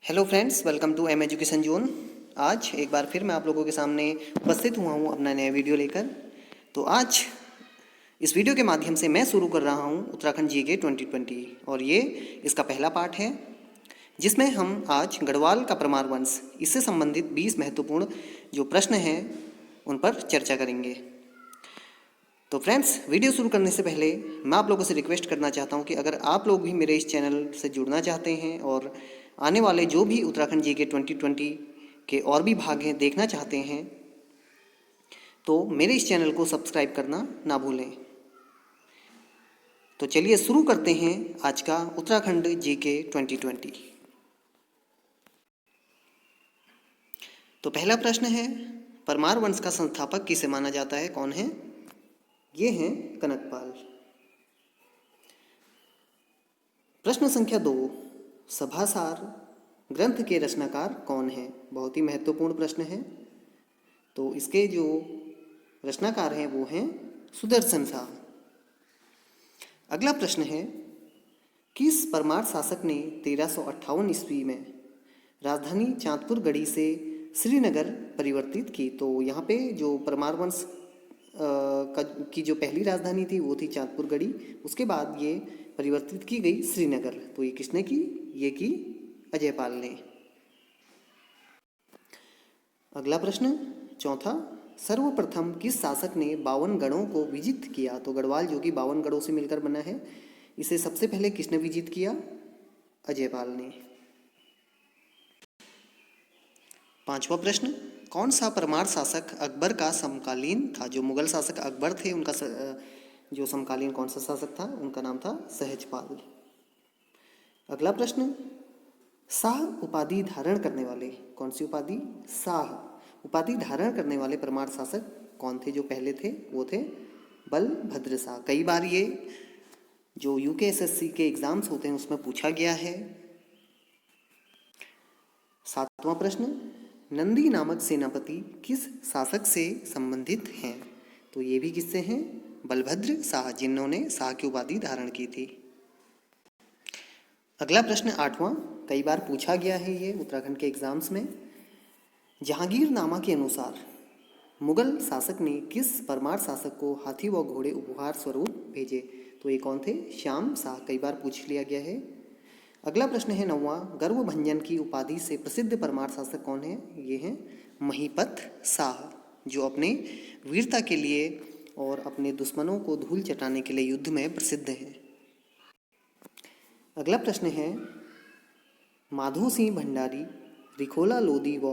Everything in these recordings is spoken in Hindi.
Hello friends, welcome to M education zone. आज एक बार फिर मैं आप लोगों के सामने उपस्थित हुआ हूँ अपना नया वीडियो लेकर। तो आज इस वीडियो के माध्यम से मैं शुरू कर रहा हूँ उत्तराखंड जीके 2020 और ये इसका पहला पार्ट है, जिसमें हम आज गढ़वाल का परमार वंश इससे संबंधित 20 महत्वपूर्ण जो प्रश्न हैं उन पर चर्चा करेंगे। तो फ्रेंड्स, वीडियो शुरू करने से पहले मैं आप लोगों से रिक्वेस्ट करना चाहता हूं कि अगर आप लोग भी मेरे इस चैनल से जुड़ना चाहते हैं और आने वाले जो भी उत्तराखंड जीके 2020 के और भी भाग हैं देखना चाहते हैं, तो मेरे इस चैनल को सब्सक्राइब करना ना भूलें। तो चलिए शुरू करते हैं आज का उत्तराखंड जीके 2020। तो पहला प्रश्न है, परमार वंश का संस्थापक किसे माना जाता है, कौन है? ये हैं कनकपाल। प्रश्न संख्या 2, सभासार ग्रंथ के रचनाकार कौन है? बहुत ही महत्वपूर्ण प्रश्न है। तो इसके जो रचनाकार हैं वो हैं सुदर्शन शाह। अगला प्रश्न है, किस परमार शासक ने 1358 ईस्वी में राजधानी चांदपुर गढ़ी से श्रीनगर परिवर्तित की? तो यहाँ पे जो परमार वंश की जो पहली राजधानी थी वो थी चांदपुर गढ़ी, उसके बाद ये परिवर्तित की गई श्रीनगर। तो ये किसने की? ये की अजयपाल ने। अगला प्रश्न चौथा, सर्वप्रथम किस शासक ने 52 गढ़ों को विजित किया? तो गढ़वाल जो कि 52 गढ़ों से मिलकर बना है, इसे सबसे पहले किसने विजित किया? अजयपाल ने। पांचवा प्रश्न, कौन सा परमार शासक अकबर का समकालीन था? जो मुगल शासक अकबर थे उनका जो समकालीन कौन सा शासक था? उनका नाम था सहजपाल। अगला प्रश्न, शाह उपाधि धारण करने वाले, कौन सी उपाधि? शाह उपाधि धारण करने वाले परमार शासक कौन थे जो पहले थे? वो थे बलभद्र शाह। कई बार ये जो यूकेएसएससी के एग्जाम्स होते हैं उसमें पूछा गया है। सातवां प्रश्न, नंदी नामक सेनापति किस शासक से संबंधित हैं? तो ये भी किससे हैं? बलभद्र शाह, जिन्होंने शाह की उपाधि धारण की थी। अगला प्रश्न आठवां, कई बार पूछा गया है ये उत्तराखंड के एग्जाम्स में। जहांगीरनामा के अनुसार मुगल शासक ने किस परमार शासक को हाथी व घोड़े उपहार स्वरूप भेजे? तो ये कौन थे? श्याम शाह। कई बार पूछ लिया गया है। अगला प्रश्न है नौवां, गर्वभंजन की उपाधि से प्रसिद्ध परमार शासक कौन है? ये हैं महीपत शाह, जो अपने वीरता के लिए और अपने दुश्मनों को धूल चटाने के लिए युद्ध में प्रसिद्ध हैं। अगला प्रश्न है, माधो सिंह भंडारी, रिखोला लोधी व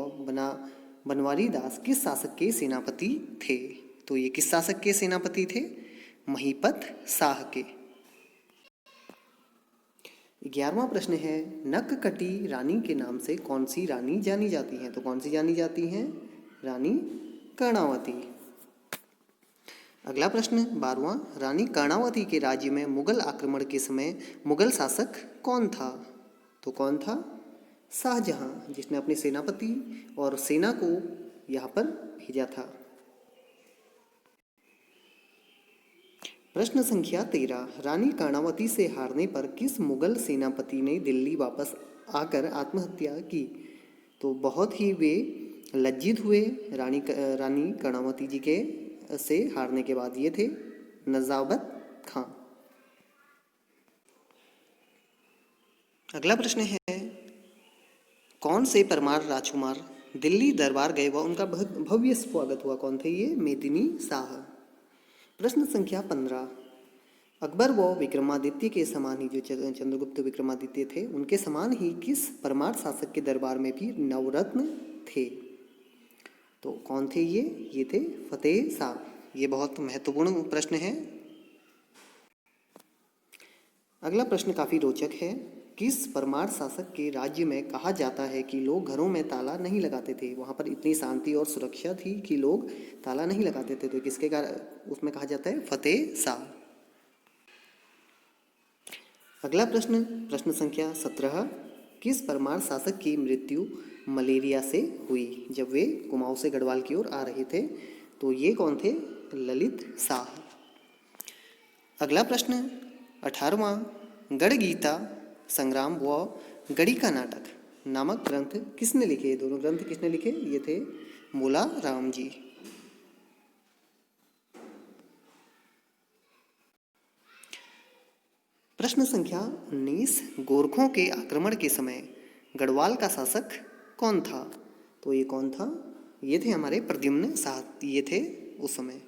बनवारी दास किस शासक के सेनापति थे? तो ये किस शासक के सेनापति थे? महीपत शाह के। 11वां प्रश्न है, नक्ककटी रानी के नाम से कौन सी रानी जानी जाती है? तो कौन सी जानी जाती हैं? रानी कर्णावती। अगला प्रश्न 12वां, रानी कर्णावती के राज्य में मुगल आक्रमण के समय मुगल शासक कौन था? तो कौन था? शाहजहां, जिसने अपने सेनापति और सेना को यहाँ पर भेजा था। प्रश्न संख्या 13, रानी कर्णावती से हारने पर किस मुगल सेनापति ने दिल्ली वापस आकर आत्महत्या की? तो बहुत ही वे लज्जित हुए रानी कर्णावती जी के से हारने के बाद। ये थे नजाबत खां। अगला प्रश्न है, कौन से परमार राजकुमार दिल्ली दरबार गए व उनका भव्य स्वागत हुआ? कौन थे ये? मेदिनी शाह। प्रश्न संख्या 15, अकबर व विक्रमादित्य के समान ही, जो चंद्रगुप्त विक्रमादित्य थे उनके समान ही किस परमार शासक के दरबार में भी नवरत्न थे? तो कौन थे ये? ये थे फतेह शाह। ये बहुत महत्वपूर्ण प्रश्न है। अगला प्रश्न काफी रोचक है, किस परमार शासक के राज्य में कहा जाता है कि लोग घरों में ताला नहीं लगाते थे? वहां पर इतनी शांति और सुरक्षा थी कि लोग ताला नहीं लगाते थे। तो किसके कारण उसमें कहा जाता है? फतेह शाह। अगला प्रश्न, प्रश्न संख्या 17, किस परमार शासक की मृत्यु मलेरिया से हुई जब वे कुमाऊं से गढ़वाल की ओर आ रहे थे? तो ये कौन थे? ललित शाह। अगला प्रश्न 18वां, गढ़ गीता संग्राम व गढ़ी का नाटक नामक ग्रंथ किसने लिखे? ये दोनों ग्रंथ किसने लिखे? ये थे मूला राम जी। प्रश्न संख्या 19, गोरखों के आक्रमण के समय गढ़वाल का शासक कौन था? तो ये कौन था? ये थे हमारे प्रद्युम्न शाह। ये थे उस समय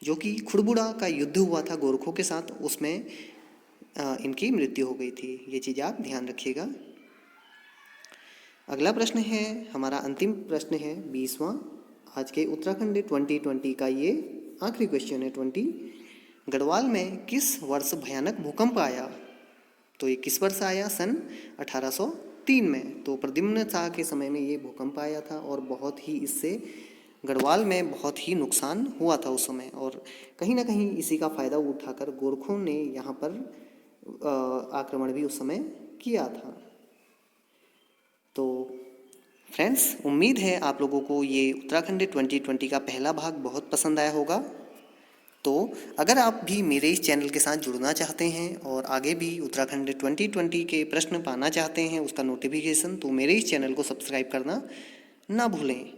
जो कि खुड़बुड़ा का युद्ध हुआ था गोरखों के साथ, उसमें इनकी मृत्यु हो गई थी। ये चीज़ आप ध्यान रखिएगा। अगला प्रश्न है हमारा, अंतिम प्रश्न है 20वां आज के उत्तराखंड 2020 का। ये आखिरी क्वेश्चन है 20। गढ़वाल में किस वर्ष भयानक भूकंप आया? तो ये किस वर्ष आया? सन 1803 में। तो प्रद्युम्न शाह के समय में ये भूकंप आया था और बहुत ही इससे गढ़वाल में बहुत ही नुकसान हुआ था उस समय, और कहीं ना कहीं इसी का फ़ायदा उठाकर गोरखों ने यहाँ पर आक्रमण भी उस समय किया था। तो फ्रेंड्स, उम्मीद है आप लोगों को ये उत्तराखंड 2020 का पहला भाग बहुत पसंद आया होगा। तो अगर आप भी मेरे इस चैनल के साथ जुड़ना चाहते हैं और आगे भी उत्तराखंड 2020 के प्रश्न पाना चाहते हैं, उसका नोटिफिकेशन, तो मेरे इस चैनल को सब्सक्राइब करना ना भूलें।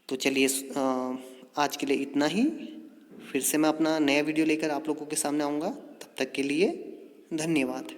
तो चलिए आज के लिए इतना ही। फिर से मैं अपना नया वीडियो लेकर आप लोगों के सामने आऊँगा। तब तक के लिए धन्यवाद।